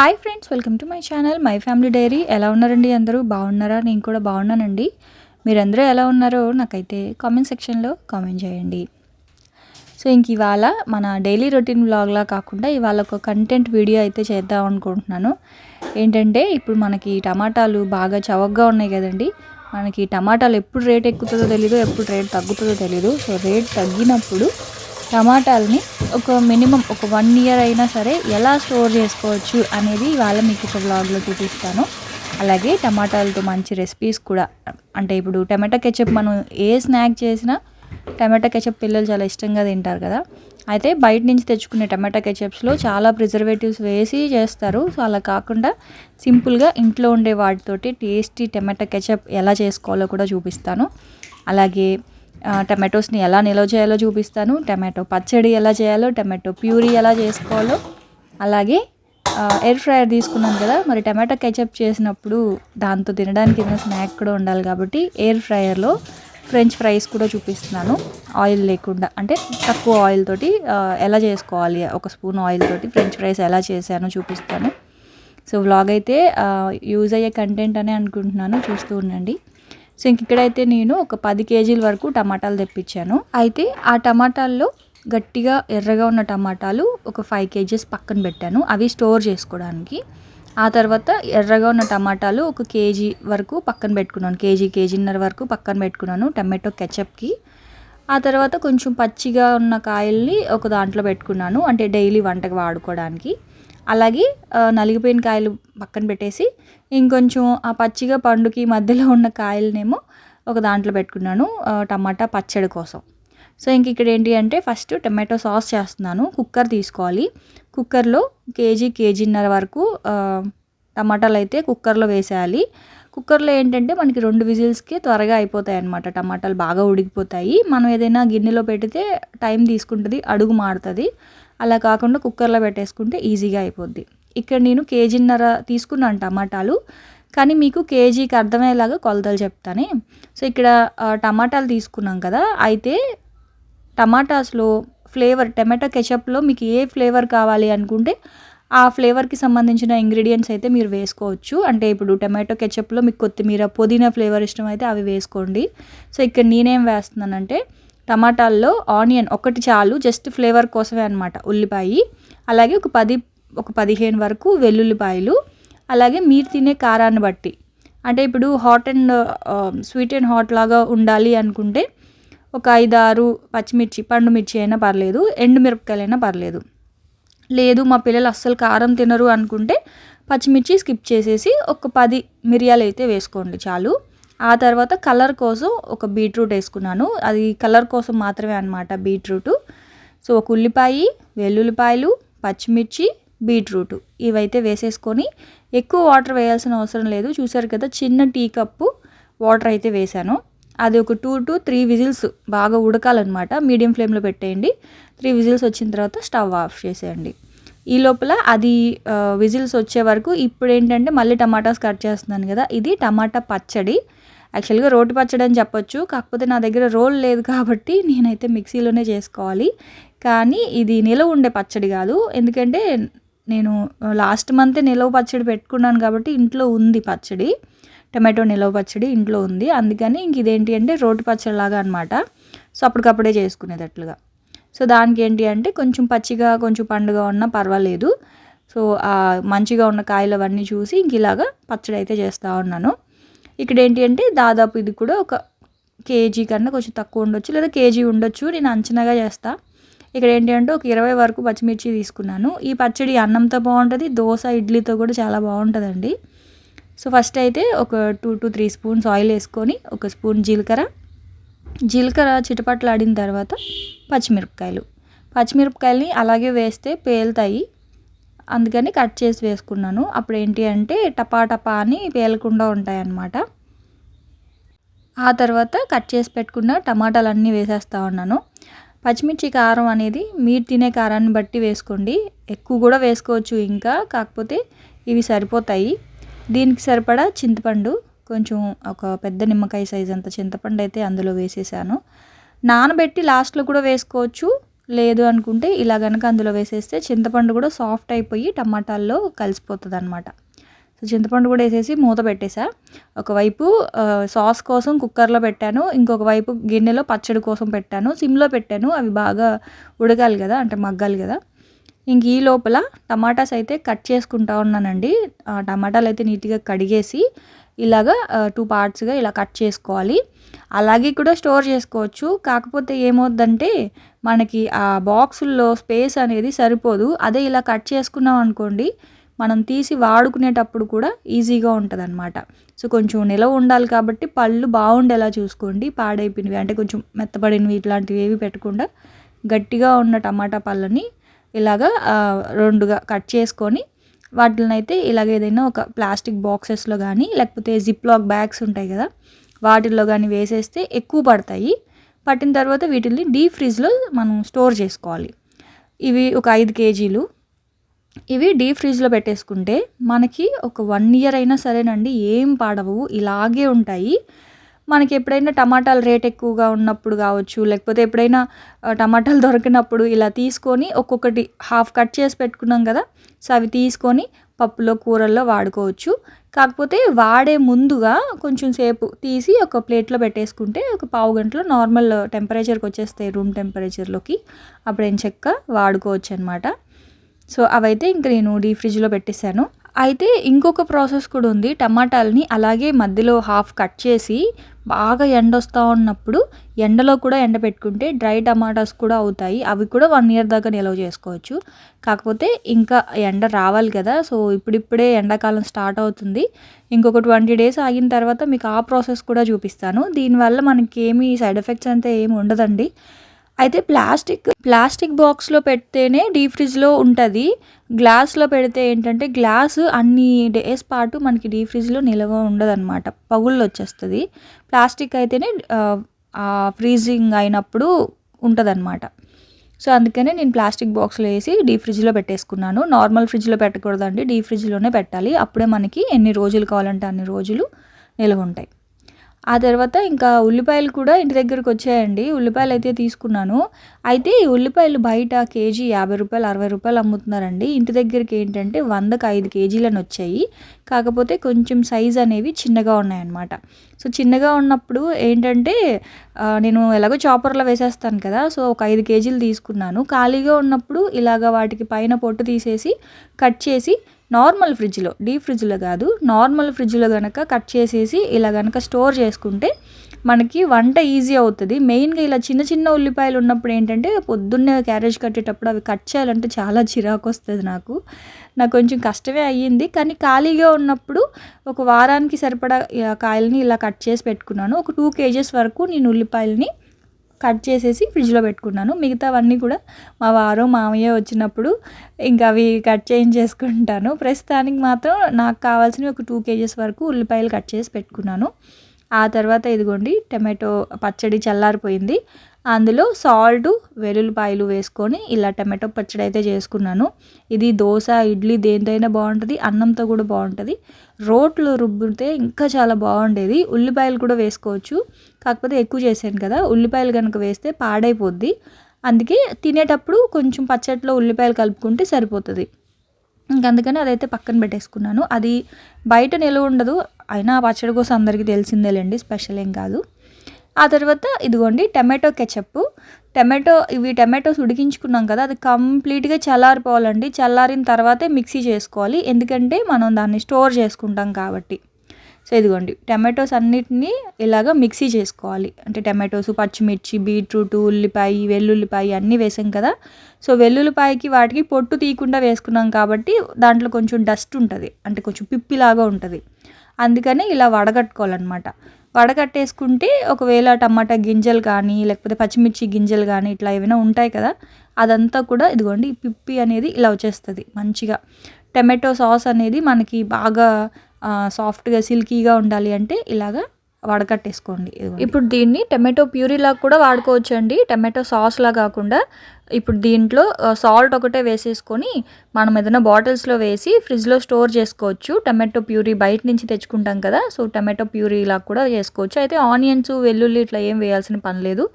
Hi friends, welcome to my channel my family dairy. ఎలా ఉన్నారండి? అందరూ బాగున్నారా? నేను కూడా బాగున్నానండి. మీరందరూ ఎలా ఉన్నారో నాకైతే కామెంట్ సెక్షన్లో కామెంట్ చేయండి. సో ఇవాళ మన డైలీ రొటీన్ వ్లాగ్లా కాకుండా ఇవాళ ఒక కంటెంట్ వీడియో అయితే చేద్దాం అనుకుంటున్నాను. ఏంటంటే ఇప్పుడు మనకి టమాటాలు బాగా చవకగా ఉన్నాయి కదండి. మనకి టమాటాలు ఎప్పుడు రేట్ ఎక్కుతుందో తెలీదు, ఎప్పుడు రేట్ తగ్గుతుందో తెలీదు. సో రేట్ తగ్గినప్పుడు టమాటాలని ఒక మినిమం ఒక 1 ఇయర్ అయినా సరే ఎలా స్టోర్ చేసుకోవచ్చు అనేది ఇవాళ మీకు ఒక వ్లాగ్లో చూపిస్తాను. అలాగే టమాటాలతో మంచి రెసిపీస్ కూడా, అంటే ఇప్పుడు టమాటా కెచప్ మనం ఏ స్నాక్ చేసినా టమాటా కెచప్ పిల్లలు చాలా ఇష్టంగా తింటారు కదా. అయితే బయట నుంచి తెచ్చుకునే టమాటా కెచప్స్లో చాలా ప్రిజర్వేటివ్స్ వేసి చేస్తారు. సో అలా కాకుండా సింపుల్గా ఇంట్లో ఉండే వాటితోటి టేస్టీ టమాటా కెచప్ ఎలా చేసుకోవాలో కూడా చూపిస్తాను. అలాగే టమాటోస్ని ఎలా నిల్వ చేయాలో చూపిస్తాను. టమాటో పచ్చడి ఎలా చేయాలో, టమాటో ప్యూరీ ఎలా చేసుకోవాలో, అలాగే ఎయిర్ ఫ్రైయర్ తీసుకున్నాను కదా, మరి టమాటా కెచప్ చేసినప్పుడు దాంతో తినడానికి ఏదైనా స్నాక్ కూడా ఉండాలి కాబట్టి ఎయిర్ ఫ్రైయర్లో ఫ్రెంచ్ ఫ్రైస్ కూడా చూపిస్తున్నాను. ఆయిల్ లేకుండా, అంటే తక్కువ ఆయిల్ తోటి ఎలా చేసుకోవాలి, ఒక స్పూన్ ఆయిల్ తోటి ఫ్రెంచ్ ఫ్రైస్ ఎలా చేశానో చూపిస్తాను. సో వ్లాగ్ అయితే యూజ్ అయ్యే కంటెంట్ అనే అనుకుంటున్నాను, చూస్తూ ఉండండి. సో ఇక్కడైతే నేను ఒక 10 కేజీల వరకు టమాటాలు తెప్పించాను. అయితే ఆ టమాటాల్లో గట్టిగా ఎర్రగా ఉన్న టమాటాలు ఒక 5 కేజీస్ పక్కన పెట్టాను, అవి స్టోర్ చేసుకోవడానికి. ఆ తర్వాత ఎర్రగా ఉన్న టమాటాలు ఒక కేజీ వరకు పక్కన పెట్టుకున్నాను, కేజీన్నర వరకు పక్కన పెట్టుకున్నాను టమాటో కెచప్కి. ఆ తర్వాత కొంచెం పచ్చిగా ఉన్న కాయల్ని ఒక దాంట్లో పెట్టుకున్నాను, అంటే డైలీ వంటకు వాడుకోవడానికి. అలాగే నలిగిపోయిన కాయలు పక్కన పెట్టేసి ఇంకొంచెం ఆ పచ్చిగా పండుకి మధ్యలో ఉన్న కాయలనేమో ఒక దాంట్లో పెట్టుకున్నాను టమాటా పచ్చడి కోసం. సో ఇక్కడ ఏంటి అంటే ఫస్ట్ టమాటో సాస్ చేస్తున్నాను. కుక్కర్ తీసుకోవాలి. కుక్కర్లో కేజీన్నర వరకు టమాటాలు అయితే కుక్కర్లో వేసేయాలి. కుక్కర్లో ఏంటంటే మనకి 2 విజిల్స్కి త్వరగా అయిపోతాయి అన్నమాట. టమాటాలు బాగా ఉడికిపోతాయి. మనం ఏదైనా గిన్నెలో పెడితే టైం తీసుకుంటుంది, అడుగు మాడుతుంది. అలా కాకుండా కుక్కర్లో పెట్టేసుకుంటే ఈజీగా అయిపోద్ది. ఇక్కడ నేను కేజీన్నర తీసుకున్నాను టమాటాలు, కానీ మీకు కేజీకి అర్థమయ్యేలాగా కొలతలు చెప్తానే. సో ఇక్కడ టమాటాలు తీసుకున్నాం కదా, అయితే టమాటాస్లో ఫ్లేవర్, టమాటా కెచప్లో మీకు ఏ ఫ్లేవర్ కావాలి అనుకుంటే ఆ ఫ్లేవర్కి సంబంధించిన ఇంగ్రీడియంట్స్ అయితే మీరు వేసుకోవచ్చు. అంటే ఇప్పుడు టమాటో కెచప్లో మీకు కొత్తిమీర, పుదీనా ఫ్లేవర్ ఇష్టం అయితే అవి వేసుకోండి. సో ఇక్కడ నేనేం వేస్తున్నానంటే టమాటాల్లో ఆనియన్ ఒకటి చాలు, జస్ట్ ఫ్లేవర్ కోసమే అనమాట. ఉల్లిపాయ, అలాగే ఒక 15 వరకు వెల్లుల్లిపాయలు, అలాగే మీరు తినే కారాన్ని బట్టి, అంటే ఇప్పుడు hot and sweet and hot లాగా ఉండాలి అనుకుంటే ఒక 5-6 పచ్చిమిర్చి, పండు మిర్చి అయినా పర్లేదు, ఎండుమిరపకాయలైనా పర్లేదు. లేదు మా పిల్లలు అస్సలు కారం తినరు అనుకుంటే పచ్చిమిర్చి స్కిప్ చేసేసి ఒక 10 మిరియాలు అయితే వేసుకోండి చాలు. ఆ తర్వాత కలర్ కోసం ఒక బీట్రూట్ వేసుకున్నాను, అది కలర్ కోసం మాత్రమే అనమాట బీట్రూటు. సో ఒక ఉల్లిపాయ, వెల్లుల్లిపాయలు, పచ్చిమిర్చి, బీట్రూట్ ఇవైతే వేసేసుకొని ఎక్కువ వాటర్ వేయాల్సిన అవసరం లేదు. చూసారు కదా, చిన్న టీ కప్పు వాటర్ అయితే వేసాను. అది ఒక 2 to 3 విజిల్స్ బాగా ఉడకాలన్నమాట. మీడియం ఫ్లేమ్లో పెట్టేయండి. 3 విజిల్స్ వచ్చిన తర్వాత స్టవ్ ఆఫ్ చేసేయండి. ఈ లోపల అది విజిల్స్ వచ్చే వరకు ఇప్పుడు ఏంటంటే మళ్ళీ టమాటాస్ కట్ చేస్తున్నాను కదా, ఇది టమాటా పచ్చడి. యాక్చువల్గా రోటి పచ్చడి అని చెప్పొచ్చు, కాకపోతే నా దగ్గర రోల్ లేదు కాబట్టి నేనైతే మిక్సీలోనే చేసుకోవాలి. కానీ ఇది నిలవ ఉండే పచ్చడి కాదు, ఎందుకంటే నేను లాస్ట్ మంతే నిలవ పచ్చడి పెట్టుకున్నాను కాబట్టి ఇంట్లో ఉంది పచ్చడి, టమాటో నిలవ పచ్చడి ఇంట్లో ఉంది. అందుకని ఇదేంటి అంటే రోటి పచ్చడి లాగా అనమాట. సో అప్పటికప్పుడే చేసుకునేటట్లుగా. సో దానికి ఏంటి అంటే కొంచెం పచ్చిగా కొంచెం పండుగా ఉన్నా పర్వాలేదు. సో మంచిగా ఉన్న కాయలు అవన్నీ చూసి ఇలాగా పచ్చడి అయితే చేస్తూ ఉన్నాను. ఇక్కడ ఏంటి అంటే దాదాపు ఇది కూడా ఒక కేజీ కన్నా కొంచెం తక్కువ ఉండొచ్చు, లేదా కేజీ ఉండొచ్చు, నేను అంచనాగా చేస్తా. ఇక్కడ ఏంటి అంటే ఒక 20 వరకు పచ్చిమిర్చి తీసుకున్నాను. ఈ పచ్చడి అన్నంతో బాగుంటుంది, దోశ ఇడ్లీతో కూడా చాలా బాగుంటుందండి. సో ఫస్ట్ అయితే ఒక 2 to 3 స్పూన్స్ ఆయిల్ వేసుకొని ఒక స్పూన్ జీలకర్ర చిటపట్లాడిన తర్వాత పచ్చిమిరపకాయలని అలాగే వేస్తే పేలుతాయి, అందుకని కట్ చేసి వేసుకున్నాను. అప్పుడు ఏంటి అంటే టపా అని పేలకుండా ఉంటాయి అన్నమాట. ఆ తర్వాత కట్ చేసి పెట్టుకున్న టమాటాలన్నీ వేసేస్తూ ఉన్నాను. పచ్చిమిర్చి కారం అనేది మీరు తినే కారాన్ని బట్టి వేసుకోండి, ఎక్కువ కూడా వేసుకోవచ్చు ఇంకా, కాకపోతే ఇవి సరిపోతాయి. దీనికి సరిపడా చింతపండు, కొంచెం ఒక పెద్ద నిమ్మకాయ సైజ్ అంత చింతపండు అయితే అందులో వేసేసాను. నానబెట్టి లాస్ట్లో కూడా వేసుకోవచ్చు, లేదు అనుకుంటే ఇలా గనక అందులో వేసేస్తే చింతపండు కూడా సాఫ్ట్ అయిపోయి టమాటాల్లో కలిసిపోతుందన్నమాట. సో చింతపండు కూడా వేసేసి మూత పెట్టేసా. ఒకవైపు సాస్ కోసం కుక్కర్లో పెట్టాను, ఇంకొక వైపు గిన్నెలో పచ్చడి కోసం పెట్టాను. సిమ్లో పెట్టాను, అవి బాగా ఉడకాలి కదా, అంటే మగ్గాలి కదా. ఇంక ఈ లోపల టమాటాస్ అయితే కట్ చేసుకుంటా ఉన్నానండి. టమాటాలు అయితే నీట్గా కడిగేసి ఇలాగా 2 పార్ట్స్గా ఇలా కట్ చేసుకోవాలి. అలాగే కూడా స్టోర్ చేసుకోవచ్చు. కాకపోతే ఏమవుద్దంటే మనకి ఆ బాక్సుల్లో స్పేస్ అనేది సరిపోదు. అదే ఇలా కట్ చేసుకున్నాం అనుకోండి, మనం తీసి వాడుకునేటప్పుడు కూడా ఈజీగా ఉంటుందన్నమాట. సో కొంచెం నిలవ ఉండాలి కాబట్టి పళ్ళు బాగుండేలా చూసుకోండి. పాడైపోయినవి అంటే కొంచెం మెత్తబడినవి ఇట్లాంటివి ఏవి పెట్టకుండా గట్టిగా ఉన్న టమాటా పళ్ళని ఇలాగా 2గా కట్ చేసుకొని వాటిని అయితే ఇలాగ ఏదైనా ఒక ప్లాస్టిక్ బాక్సెస్లో కానీ లేకపోతే జిప్లాక్ బ్యాగ్స్ ఉంటాయి కదా, వాటిల్లో కానీ వేసేస్తే ఎక్కువ పడతాయి. పట్టిన తర్వాత వీటిని డీప్ ఫ్రిడ్జ్లో మనం స్టోర్ చేసుకోవాలి. ఇవి ఒక 5 కేజీలు. ఇవి డీప్ ఫ్రిడ్జ్లో పెట్టేసుకుంటే మనకి ఒక 1 ఇయర్ అయినా సరేనండి, ఏం పాడవు, ఇలాగే ఉంటాయి. మనకి ఎప్పుడైనా టమాటాలు రేట్ ఎక్కువగా ఉన్నప్పుడు కావచ్చు, లేకపోతే ఎప్పుడైనా టమాటాలు దొరికినప్పుడు ఇలా తీసుకొని ఒక్కొక్కటి హాఫ్ కట్ చేసి పెట్టుకున్నాం కదా, సో అవి తీసుకొని పప్పులో కూరల్లో వాడుకోవచ్చు. కాకపోతే వాడే ముందుగా కొంచెం సేపు తీసి ఒక ప్లేట్లో పెట్టేసుకుంటే ఒక పావు గంటలో నార్మల్ టెంపరేచర్కి వచ్చేస్తాయి, రూమ్ టెంపరేచర్లోకి. అప్పుడు ఎంచక్కా వాడుకోవచ్చు అనమాట. సో అవైతే ఇంక నేను డీప్ ఫ్రిడ్జ్లో పెట్టేశాను. అయితే ఇంకొక ప్రాసెస్ కూడా ఉంది. టమాటాలని అలాగే మధ్యలో హాఫ్ కట్ చేసి బాగా ఎండొస్తూ ఉన్నప్పుడు ఎండలో కూడా ఎండబెట్టుకుంటే డ్రై టమాటాస్ కూడా అవుతాయి. అవి కూడా 1 ఇయర్ దాకా నిల్వ చేసుకోవచ్చు. కాకపోతే ఇంకా ఎండ రావాలి కదా, సో ఇప్పుడిప్పుడే ఎండాకాలం స్టార్ట్ అవుతుంది. ఇంకొక 20 డేస్ ఆగిన తర్వాత మీకు ఆ ప్రాసెస్ కూడా చూపిస్తాను. దీనివల్ల మనకి ఏమీ సైడ్ ఎఫెక్ట్స్ అంటే ఏమి ఉండదండి. అయితే ప్లాస్టిక్ బాక్స్లో పెడితేనే డీప్ ఫ్రిడ్జ్లో ఉంటుంది. గ్లాస్లో పెడితే ఏంటంటే గ్లాసు అన్ని డేస్ పాటు మనకి డీప్ ఫ్రిడ్జ్లో నిల్వ ఉండదన్నమాట, పగుళ్ళు వచ్చేస్తుంది. ప్లాస్టిక్ అయితేనే ఫ్రీజింగ్ అయినప్పుడు ఉంటుందన్నమాట. సో అందుకనే నేను ప్లాస్టిక్ బాక్స్లో వేసి డీప్ ఫ్రిడ్జ్లో పెట్టేసుకున్నాను. నార్మల్ ఫ్రిడ్జ్లో పెట్టకూడదండి, డీప్ ఫ్రిడ్జ్లోనే పెట్టాలి. అప్పుడే మనకి ఎన్ని రోజులు కావాలంటే అన్ని రోజులు నిల్వ ఉంటాయి. ఆ తర్వాత ఇంకా ఉల్లిపాయలు కూడా ఇంటి దగ్గరకు వచ్చాయండి. ఉల్లిపాయలు అయితే తీసుకున్నాను. అయితే ఈ ఉల్లిపాయలు బయట కేజీ 50 రూపాయలు 60 రూపాయలు అమ్ముతున్నారండి. ఇంటి దగ్గరికి ఏంటంటే 100కి 5 కేజీలని వచ్చాయి. కాకపోతే కొంచెం సైజ్ అనేవి చిన్నగా ఉన్నాయన్నమాట. సో చిన్నగా ఉన్నప్పుడు ఏంటంటే నేను ఎలాగో చాపర్లో వేసేస్తాను కదా, సో ఒక 5 కేజీలు తీసుకున్నాను. ఖాళీగా ఉన్నప్పుడు ఇలాగ వాటికి పైన పొట్టు తీసేసి కట్ చేసి నార్మల్ ఫ్రిడ్జ్లో, డీప్ ఫ్రిడ్జ్లో కాదు, నార్మల్ ఫ్రిడ్జ్లో కనుక కట్ చేసేసి ఇలా కనుక స్టోర్ చేసుకుంటే మనకి వంట ఈజీ అవుతుంది. మెయిన్గా ఇలా చిన్న చిన్న ఉల్లిపాయలు ఉన్నప్పుడు ఏంటంటే పొద్దున్నే క్యారేజ్ కట్టేటప్పుడు అవి కట్ చేయాలంటే చాలా చిరాకు వస్తుంది. నాకు కొంచెం కష్టమే అయ్యింది. కానీ ఖాళీగా ఉన్నప్పుడు ఒక వారానికి సరిపడా కాయలని ఇలా కట్ చేసి పెట్టుకున్నాను. ఒక 2 కేజెస్ వరకు నేను ఉల్లిపాయలని కట్ చేసేసి ఫ్రిడ్జ్లో పెట్టుకున్నాను. మిగతావన్నీ కూడా మా వారు మామయ్య వచ్చినప్పుడు ఇంకా అవి కట్ చేయించేసుకుంటాను. ప్రస్తుతానికి మాత్రం నాకు కావాల్సినవి ఒక 2 కేజెస్ వరకు ఉల్లిపాయలు కట్ చేసి పెట్టుకున్నాను. ఆ తర్వాత ఇదిగోండి టమాటో పచ్చడి చల్లారిపోయింది. అందులో సాల్ట్, వెల్లుల్లిపాయలు వేసుకొని ఇలా టమాటో పచ్చడి అయితే చేసుకున్నాను. ఇది దోశ, ఇడ్లీ దేంతో అయినా బాగుంటుంది, అన్నంతో కూడా బాగుంటుంది. రోట్లో రుబ్బితే ఇంకా చాలా బాగుండేది. ఉల్లిపాయలు కూడా వేసుకోవచ్చు, కాకపోతే ఎక్కువ చేశాను కదా, ఉల్లిపాయలు కనుక వేస్తే పాడైపోద్ది. అందుకే తినేటప్పుడు కొంచెం పచ్చడిలో ఉల్లిపాయలు కలుపుకుంటే సరిపోతుంది. అందుకని అదైతే పక్కన పెట్టేసుకున్నాను. అది బయట నిల్వ ఉండదు, అయినా పచ్చడి కోసం అందరికీ తెలిసిందేలేండి, స్పెషల్ ఏం కాదు. ఆ తర్వాత ఇదిగోండి టమాటో కెచప్. టమాటోస్ ఉడికించుకున్నాం కదా, అది కంప్లీట్గా చల్లారిపోవాలండి. చల్లారిన తర్వాతే మిక్సీ చేసుకోవాలి, ఎందుకంటే మనం దాన్ని స్టోర్ చేసుకుంటాం కాబట్టి. సో ఇదిగోండి టమాటోస్ అన్నిటినీ ఇలాగ మిక్సీ చేసుకోవాలి. అంటే టమాటోస్, పచ్చిమిర్చి, బీట్రూట్, ఉల్లిపాయ, వెల్లుల్లిపాయ అన్నీ వేసాం కదా. సో వెల్లుల్లిపాయకి వాటికి పొట్టు తీయకుండా వేసుకున్నాం కాబట్టి దాంట్లో కొంచెం డస్ట్ ఉంటుంది, అంటే కొంచెం పిప్పిలాగా ఉంటుంది. అందుకని ఇలా వడగట్టుకోవాలన్నమాట. వడగట్టేసుకుంటే ఒకవేళ టమాటా గింజలు కానీ లేకపోతే పచ్చిమిర్చి గింజలు కానీ ఇట్లా ఏమైనా ఉంటాయి కదా, అదంతా కూడా ఇదిగోండి పిప్పి అనేది ఇలా వచ్చేస్తుంది మంచిగా. టమాటో సాస్ అనేది మనకి బాగా సాఫ్ట్గా సిల్కీగా ఉండాలి అంటే ఇలాగా వడకట్టేసుకోండి. ఇప్పుడు దీన్ని టమాటో ప్యూరీలాగా కూడా వాడుకోవచ్చు అండి, టమాటో సాస్లా కాకుండా. ఇప్పుడు దీంట్లో సాల్ట్ ఒకటే వేసేసుకొని మనం ఏదైనా బాటిల్స్లో వేసి ఫ్రిడ్జ్లో స్టోర్ చేసుకోవచ్చు. టమాటో ప్యూరీ బయట నుంచి తెచ్చుకుంటాం కదా, సో టమాటో ప్యూరీలాగా కూడా చేసుకోవచ్చు. అయితే ఆనియన్స్, వెల్లుల్లి ఇట్లా ఏం వేయాల్సిన పని లేదు.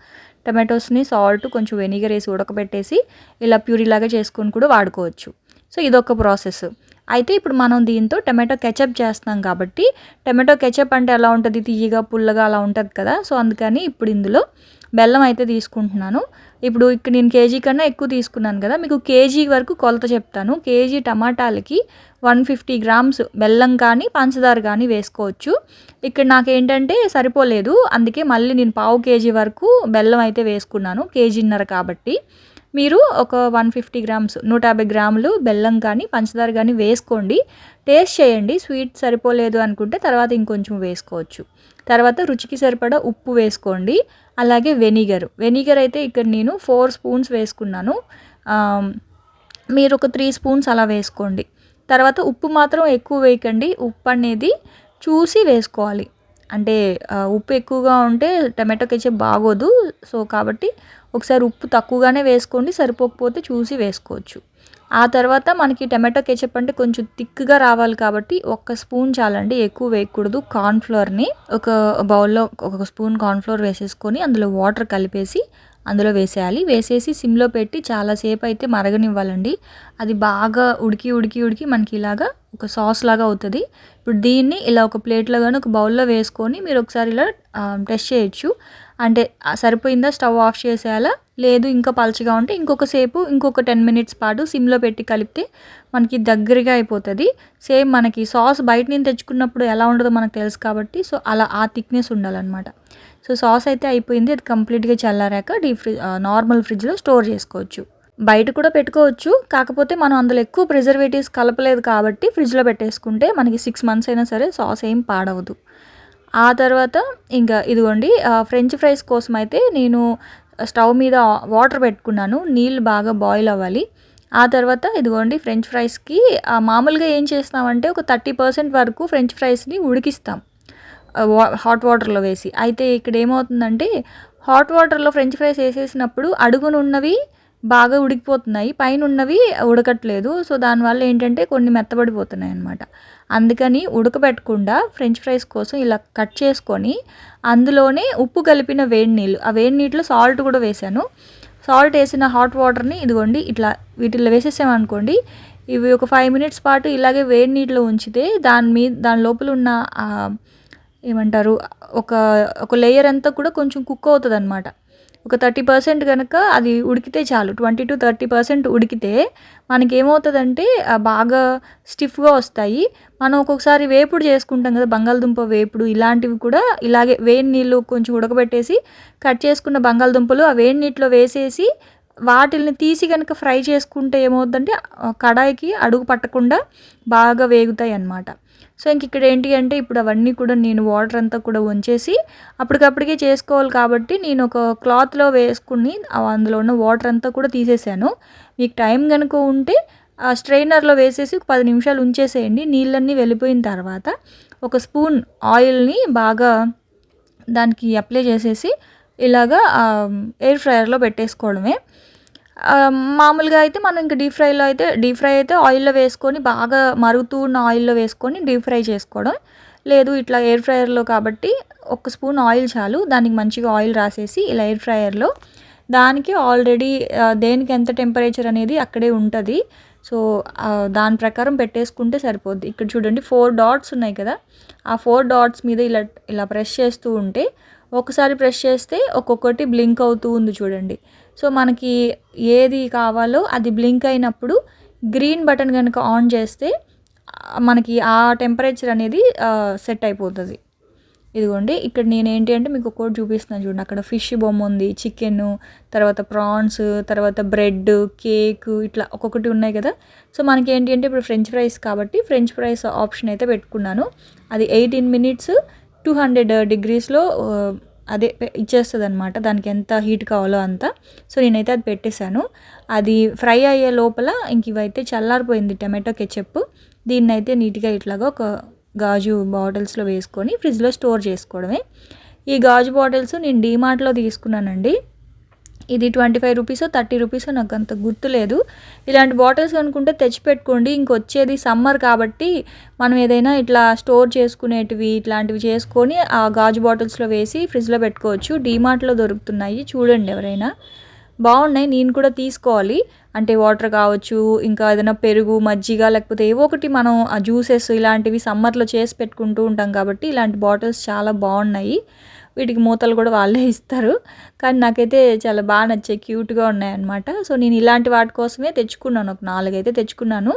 టమాటోస్ని సాల్ట్ కొంచెం వెనిగర్ వేసి ఉడకబెట్టేసి ఇలా ప్యూరీలాగా చేసుకొని కూడా వాడుకోవచ్చు. సో ఇదొక ప్రాసెస్. అయితే ఇప్పుడు మనం దీంతో టమాటో కెచప్ చేస్తున్నాం కాబట్టి, టమాటో కెచప్ అంటే ఎలా ఉంటుంది, తియ్యగా పుల్లగా అలా ఉంటుంది కదా. సో అందుకని ఇప్పుడు ఇందులో బెల్లం అయితే తీసుకుంటున్నాను. ఇప్పుడు ఇక్కడ నేను కేజీ కన్నా ఎక్కువ తీసుకున్నాను కదా, మీకు కేజీ వరకు కొలత చెప్తాను. కేజీ టమాటాలకి 150 గ్రామ్స్ బెల్లం కానీ పంచదార కానీ వేసుకోవచ్చు. ఇక్కడ నాకేంటంటే సరిపోలేదు, అందుకే మళ్ళీ నేను పావు కేజీ వరకు బెల్లం అయితే వేసుకున్నాను, కేజీన్నర కాబట్టి. మీరు ఒక 150 గ్రామ్స్ 150 గ్రాములు బెల్లం కానీ పంచదార కానీ వేసుకోండి. టేస్ట్ చేయండి, స్వీట్ సరిపోలేదు అనుకుంటే తర్వాత ఇంకొంచెం వేసుకోవచ్చు. తర్వాత రుచికి సరిపడా ఉప్పు వేసుకోండి. అలాగే వెనిగర్ అయితే ఇక్కడ నేను 4 స్పూన్స్ వేసుకున్నాను. మీరు ఒక 3 స్పూన్స్ అలా వేసుకోండి. తర్వాత ఉప్పు మాత్రం ఎక్కువ వేయకండి, ఉప్పు అనేది చూసి వేసుకోవాలి. అంటే ఉప్పు ఎక్కువగా ఉంటే టమాటో కెచప్ బాగోదు. సో కాబట్టి ఒకసారి ఉప్పు తక్కువగానే వేసుకోండి, సరిపోకపోతే చూసి వేసుకోవచ్చు. ఆ తర్వాత మనకి టమాటో కెచప్ అంటే కొంచెం థిక్గా రావాలి కాబట్టి 1 స్పూన్ చాలండి, ఎక్కువ వేయకూడదు. కార్న్ఫ్లోర్ని ఒక బౌల్లో 1 స్పూన్ కార్న్ఫ్లోర్ వేసేసుకొని అందులో వాటర్ కలిపేసి అందులో వేసేయాలి. వేసేసి సిమ్లో పెట్టి చాలాసేపు అయితే మరగనివ్వాలండి. అది బాగా ఉడికి మనకి ఇలాగా ఒక సాస్ లాగా అవుతుంది. ఇప్పుడు దీన్ని ఇలా ఒక ప్లేట్లో కానీ ఒక బౌల్లో వేసుకొని మీరు ఒకసారి ఇలా టెస్ట్ చేయొచ్చు. అంటే సరిపోయిందా, స్టవ్ ఆఫ్ చేసేయాలా, లేదు ఇంకా పలచగా ఉంటే ఇంకొక 10 మినిట్స్ పాటు సిమ్లో పెట్టి కలిపితే మనకి దగ్గరగా అయిపోతుంది. సేమ్ మనకి సాస్ బయట నుంచి తెచ్చుకున్నప్పుడు ఎలా ఉంటుందో మనకు తెలుసు కాబట్టి, సో అలా ఆ థిక్నెస్ ఉండాలన్నమాట. సో సాస్ అయితే అయిపోయింది. అది కంప్లీట్గా చల్లారాక నార్మల్ ఫ్రిడ్జ్లో స్టోర్ చేసుకోవచ్చు. బయట కూడా పెట్టుకోవచ్చు, కాకపోతే మనం అందులో ఎక్కువ ప్రిజర్వేటివ్స్ కలపలేదు కాబట్టి ఫ్రిడ్జ్లో పెట్టేసుకుంటే మనకి 6 మంత్స్ అయినా సరే సాస్ ఏం పాడవదు. ఆ తర్వాత ఇంకా ఇదిగోండి, ఫ్రెంచ్ ఫ్రైస్ కోసం అయితే నేను స్టవ్ మీద వాటర్ పెట్టుకున్నాను. నీళ్ళు బాగా బాయిల్ అవ్వాలి. ఆ తర్వాత ఇదిగోండి ఫ్రెంచ్ ఫ్రైస్కి మామూలుగా ఏం చేస్తామంటే ఒక 30% వరకు ఫ్రెంచ్ ఫ్రైస్ని ఉడికిస్తాం హాట్ వాటర్లో వేసి. అయితే ఇక్కడ ఏమవుతుందంటే హాట్ వాటర్లో ఫ్రెంచ్ ఫ్రైస్ వేసేసినప్పుడు అడుగునున్నవి బాగా ఉడికిపోతున్నాయి, పైన ఉన్నవి ఉడకట్లేదు. సో దానివల్ల ఏంటంటే కొన్ని మెత్తబడిపోతున్నాయి అన్నమాట. అందుకని ఉడకబెట్టకుండా ఫ్రెంచ్ ఫ్రైస్ కోసం ఇలా కట్ చేసుకొని అందులోనే ఉప్పు కలిపిన వేడి నీళ్ళు, ఆ వేడి నీటిలో సాల్ట్ కూడా వేసాను. సాల్ట్ వేసిన హాట్ వాటర్ని ఇదిగోండి ఇట్లా వీటిల్లో వేసేసామనుకోండి, ఇవి ఒక 5 మినిట్స్ పాటు ఇలాగే వేడి నీటిలో ఉంచితే దాని లోపల ఉన్న ఏమంటారు ఒక లేయర్ అంతా కూడా కొంచెం కుక్ అవుతుంది అనమాట. ఒక 30% కనుక అది ఉడికితే చాలు, 20-30% ఉడికితే మనకేమవుతుందంటే బాగా స్టిఫ్గా వస్తాయి. మనం ఒక్కొక్కసారి వేపుడు చేసుకుంటాం కదా, బంగాళదుంప వేపుడు, ఇలాంటివి కూడా ఇలాగే వేడి నీళ్ళు కొంచెం ఉడకబెట్టేసి కట్ చేసుకున్న బంగాళదుంపలు ఆ వేడి నీటిలో వేసేసి వాటిల్ని తీసి కనుక ఫ్రై చేసుకుంటే ఏమవుతుందంటే కడాయికి అడుగు పట్టకుండా బాగా వేగుతాయి అన్నమాట. సో ఇంక ఇక్కడ ఏంటి అంటే ఇప్పుడు అవన్నీ కూడా నేను వాటర్ అంతా కూడా వంచేసి అప్పటికప్పటికే చేసుకోవాలి కాబట్టి నేను ఒక క్లాత్లో వేసుకుని అందులో ఉన్న వాటర్ అంతా కూడా తీసేసాను. మీకు టైం కనుక ఉంటే ఆ స్ట్రైనర్లో వేసేసి ఒక 10 నిమిషాలు ఉంచేసేయండి. నీళ్ళన్నీ వెళ్ళిపోయిన తర్వాత ఒక స్పూన్ ఆయిల్ని బాగా దానికి అప్లై చేసేసి ఇలాగా ఎయిర్ ఫ్రైయర్లో పెట్టేసుకోవడమే. మామూలుగా అయితే మనం ఇంకా డీప్ ఫ్రై అయితే ఆయిల్లో వేసుకొని బాగా మరుగుతూ ఉన్న ఆయిల్లో వేసుకొని డీప్ ఫ్రై చేసుకోవడం. లేదు ఇట్లా ఎయిర్ ఫ్రైయర్లో కాబట్టి 1 స్పూన్ ఆయిల్ చాలు, దానికి మంచిగా ఆయిల్ రాసేసి ఇలా ఎయిర్ ఫ్రైయర్లో దానికి ఆల్రెడీ దేనికి ఎంత టెంపరేచర్ అనేది అక్కడే ఉంటుంది. సో దాని ప్రకారం పెట్టేసుకుంటే సరిపోద్ది. ఇక్కడ చూడండి 4 డాట్స్ ఉన్నాయి కదా, ఆ 4 డాట్స్ మీద ఇలా ప్రెస్ చేస్తూ ఉంటే ఒకసారి ప్రెస్ చేస్తే ఒక్కొక్కటి బ్లింక్ అవుతూ ఉంది చూడండి. సో మనకి ఏది కావాలో అది బ్లింక్ అయినప్పుడు గ్రీన్ బటన్ కనుక ఆన్ చేస్తే మనకి ఆ టెంపరేచర్ అనేది సెట్ అయిపోతుంది. ఇదిగోండి ఇక్కడ నేను ఏంటి అంటే మీకు ఒక్కొక్కటి చూపిస్తున్నాను చూడండి. అక్కడ ఫిష్ బొమ్మ ఉంది, చికెన్, తర్వాత ప్రాన్స్, తర్వాత బ్రెడ్, కేక్, ఇట్లా ఒక్కొక్కటి ఉన్నాయి కదా. సో మనకి ఏంటి అంటే ఇప్పుడు ఫ్రెంచ్ ఫ్రైస్ కాబట్టి ఫ్రెంచ్ ఫ్రైస్ ఆప్షన్ అయితే పెట్టుకున్నాను. అది 18 మినిట్స్ 200 degreesలో అదే ఇచ్చేస్తుంది అనమాట, దానికి ఎంత హీట్ కావాలో అంత. సో నేనైతే అది పెట్టేశాను. అది ఫ్రై అయ్యే లోపల ఇంక ఇవైతే చల్లారిపోయింది టమాటో కెచప్. దీన్నైతే నీట్గా ఇట్లాగా ఒక గాజు బాటిల్స్లో వేసుకొని ఫ్రిడ్జ్లో స్టోర్ చేసుకోవడమే. ఈ గాజు బాటిల్స్ నేను డీమార్ట్లో తీసుకున్నానండి. ఇది 25 రూపీసో 30 రూపీసో నాకు అంత గుర్తులేదు. ఇలాంటి బాటిల్స్ అనుకుంటే తెచ్చిపెట్టుకోండి. ఇంకొచ్చేది సమ్మర్ కాబట్టి మనం ఏదైనా ఇట్లా స్టోర్ చేసుకునేటివి ఇట్లాంటివి చేసుకొని ఆ గాజు బాటిల్స్లో వేసి ఫ్రిడ్జ్లో పెట్టుకోవచ్చు. డీమార్ట్లో దొరుకుతున్నాయి, చూడండి ఎవరైనా. బాగున్నాయి, నేను కూడా తీసుకోవాలి. అంటే వాటర్ కావచ్చు, ఇంకా ఏదైనా పెరుగు, మజ్జిగ, లేకపోతే ఏవో ఒకటి మనం ఆ జ్యూసెస్ ఇలాంటివి సమ్మర్లో చేసి పెట్టుకుంటూ ఉంటాం కాబట్టి ఇలాంటి బాటిల్స్ చాలా బాగున్నాయి. వీటికి మూతలు కూడా వాళ్ళే ఇస్తారు. కానీ నాకైతే చాలా బాగా నచ్చాయి, క్యూట్గా ఉన్నాయన్నమాట. సో నేను ఇలాంటి వాటి కోసమే తెచ్చుకున్నాను, ఒక 4 అయితే తెచ్చుకున్నాను,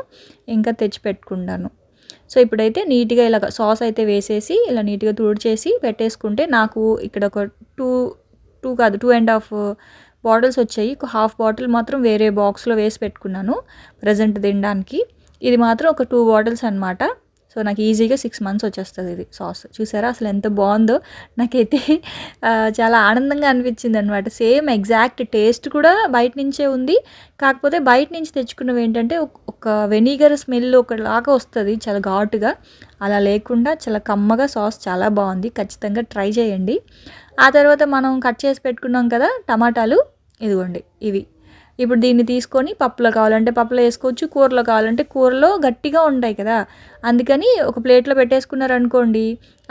ఇంకా తెచ్చి పెట్టుకుంటాను. సో ఇప్పుడైతే నీట్గా ఇలా సాస్ అయితే వేసేసి ఇలా నీట్గా తుడిచేసి పెట్టేసుకుంటే నాకు ఇక్కడ ఒక 2.5 బాటిల్స్ వచ్చాయి. ఒక హాఫ్ బాటిల్ మాత్రం వేరే బాక్స్లో వేసి పెట్టుకున్నాను ప్రజెంట్ తినడానికి. ఇది మాత్రం ఒక 2 బాటిల్స్ అనమాట. సో నాకు ఈజీగా 6 మంత్స్ వచ్చేస్తుంది ఇది సాస్. చూసారా అసలు ఎంత బాగుందో, నాకైతే చాలా ఆనందంగా అనిపించింది అనమాట. సేమ్ ఎగ్జాక్ట్ టేస్ట్ కూడా బయట నుంచే ఉంది. కాకపోతే బయట నుంచి తెచ్చుకున్నవి ఏంటంటే ఒక వెనిగర్ స్మెల్ ఒకలాగా వస్తుంది చాలా ఘాటుగా, అలా లేకుండా చాలా కమ్మగా సాస్ చాలా బాగుంది. ఖచ్చితంగా ట్రై చేయండి. ఆ తర్వాత మనం కట్ చేసి పెట్టుకున్నాం కదా టమాటాలు, ఇదిగోండి ఇవి. ఇప్పుడు దీన్ని తీసుకొని పప్పులో కావాలంటే పప్పులో వేసుకోవచ్చు, కూరలో కావాలంటే కూరలో గట్టిగా ఉంటాయి కదా, అందుకని ఒక ప్లేట్లో పెట్టేసుకున్నారనుకోండి,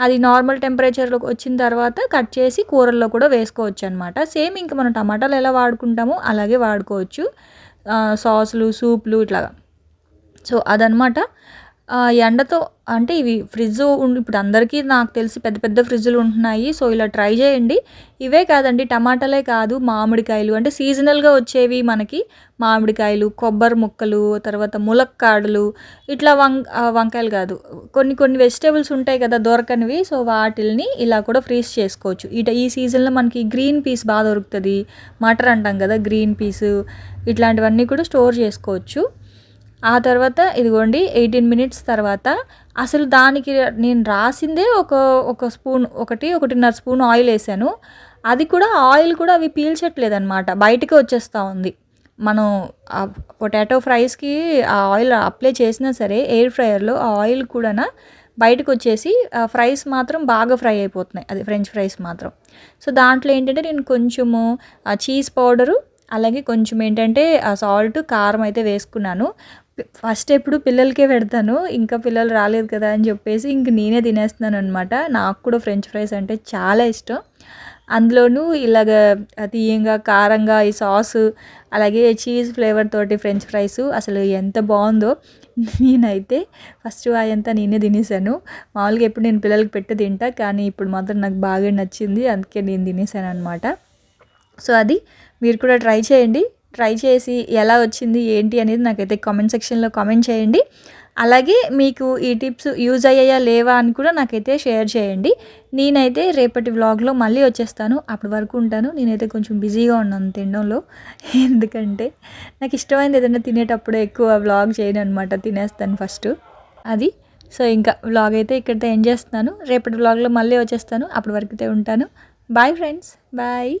అది నార్మల్ టెంపరేచర్లోకి వచ్చిన తర్వాత కట్ చేసి కూరల్లో కూడా వేసుకోవచ్చు అనమాట. సేమ్ ఇంకా మనం టమాటాలు ఎలా వాడుకుంటామో అలాగే వాడుకోవచ్చు, సాసులు, సూప్లు ఇట్లాగా. సో అదనమాట. ఎండతో అంటే ఇవి ఫ్రిడ్జ్ ఇప్పుడు అందరికీ నాకు తెలిసి పెద్ద పెద్ద ఫ్రిడ్జ్లు ఉంటున్నాయి. సో ఇలా ట్రై చేయండి. ఇవే కాదండి, టమాటాలే కాదు, మామిడికాయలు అంటే సీజనల్గా వచ్చేవి మనకి మామిడికాయలు, కొబ్బరి ముక్కలు, తర్వాత ములక్కాడలు, ఇట్లా వంకాయలు కాదు, కొన్ని కొన్ని వెజిటేబుల్స్ ఉంటాయి కదా దొరకనివి. సో వాటిల్ని ఇలా కూడా ఫ్రీజ్ చేసుకోవచ్చు. ఈ సీజన్లో మనకి గ్రీన్ పీస్ బాగా దొరుకుతుంది, మటర్ అంటాం కదా, గ్రీన్ పీసు, ఇట్లాంటివన్నీ కూడా స్టోర్ చేసుకోవచ్చు. ఆ తర్వాత ఇదిగోండి 18 మినిట్స్ తర్వాత అసలు దానికి నేను రాసిందే ఒక స్పూన్, 1.5 స్పూన్ ఆయిల్ వేసాను. అది కూడా ఆయిల్ కూడా అవి పీల్చట్లేదన్నమాట, బయటకే వచ్చేస్తూ ఉంది. మనం ఆ పొటాటో ఫ్రైస్కి ఆ ఆయిల్ అప్లై చేసినా సరే ఎయిర్ ఫ్రైయర్లో ఆ ఆయిల్ కూడా బయటకు వచ్చేసి ఫ్రైస్ మాత్రం బాగా ఫ్రై అయిపోతున్నాయి, అది ఫ్రెంచ్ ఫ్రైస్ మాత్రం. సో దాంట్లో ఏంటంటే నేను కొంచెము చీజ్ పౌడరు, అలాగే కొంచెం ఏంటంటే సాల్ట్, కారం అయితే వేసుకున్నాను. ఫస్ట్ ఎప్పుడు పిల్లలకే పెడతాను, ఇంకా పిల్లలు రాలేదు కదా అని చెప్పేసి ఇంక నేనే తినేస్తున్నాను అనమాట. నాకు కూడా ఫ్రెంచ్ ఫ్రైస్ అంటే చాలా ఇష్టం. అందులోనూ ఇలాగ తీయంగా, కారంగా ఈ సాసు, అలాగే చీజ్ ఫ్లేవర్ తోటి ఫ్రెంచ్ ఫ్రైస్ అసలు ఎంత బాగుందో. నేనైతే ఫస్ట్ అదంతా నేనే తినేసాను. మామూలుగా ఎప్పుడు నేను పిల్లలకి పెట్టి తింటా, కానీ ఇప్పుడు మాత్రం నాకు బాగా నచ్చింది, అందుకే నేను తినేసాను అనమాట. సో అది మీరు కూడా ట్రై చేయండి. ట్రై చేసి ఎలా వచ్చింది ఏంటి అనేది నాకైతే కామెంట్ సెక్షన్లో కామెంట్ చేయండి. అలాగే మీకు ఈ టిప్స్ యూజ్ అయ్యాయా లేవా అని కూడా నాకైతే షేర్ చేయండి. నేనైతే రేపటి వ్లాగ్లో మళ్ళీ వచ్చేస్తాను, అప్పటి వరకు ఉంటాను. నేనైతే కొంచెం బిజీగా ఉన్నాను తినడంలో, ఎందుకంటే నాకు ఇష్టమైనది ఏదైనా తినేటప్పుడు ఎక్కువ వ్లాగ్ చేయను అనమాట, తినేస్తాను ఫస్ట్ అది. సో ఇంకా వ్లాగ్ అయితే ఇక్కడితో ఎండ్ చేస్తున్నాను. రేపటి వ్లాగ్లో మళ్ళీ వచ్చేస్తాను, అప్పటి వరకు అయితే ఉంటాను. Bye friends, bye.